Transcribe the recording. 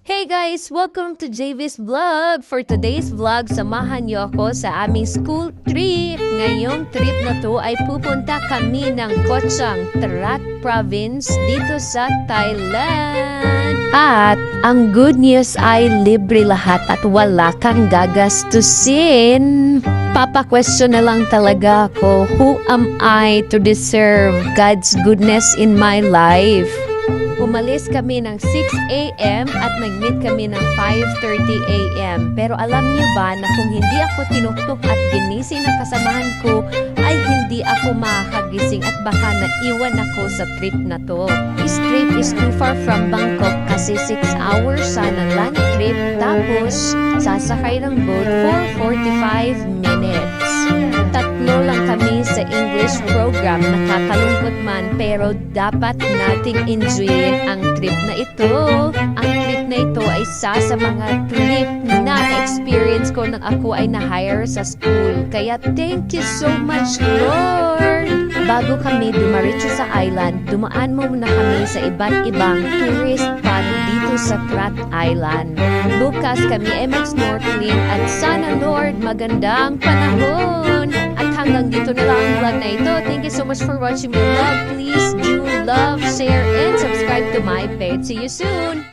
Hey guys! Welcome to JV's Vlog! For today's vlog, samahan niyo ako sa aming school trip. Ngayong trip na to ay pupunta kami ng Kochang, Trat Province dito sa Thailand. At ang good news ay libre lahat at wala kang gagastusin. Papa-question na lang talaga ako, who am I to deserve God's goodness in my life? Umalis kami ng 6 a.m. at nag-meet kami ng 5:30 a.m. Pero alam niyo ba na kung hindi ako tinuktok at ginising ng kasamahan ko, ay hindi ako makakagising at baka naiwan ako sa trip na to. This trip is too far from Bangkok kasi 6 hours sana land trip tapos sasakay ng boat for 45 minutes. Tatlo lang kami sa English program, nakakalungkot man pero dapat nating enjoyin ang trip na ito. Ang trip na ito ay isa sa mga trip na experience ko nang ako ay na-hire sa school. Kaya thank you so much, Lord! Bago kami dumaritso sa island, dumaan muna kami sa iba't ibang tourist spot dito sa Trat Island. Bukas kami ay mag-snorkeling at sana, Lord, magandang panahon! At hanggang dito na lang ang vlog na ito. Thank you so much for watching my vlog. Please do love, share, and subscribe to my page. See you soon!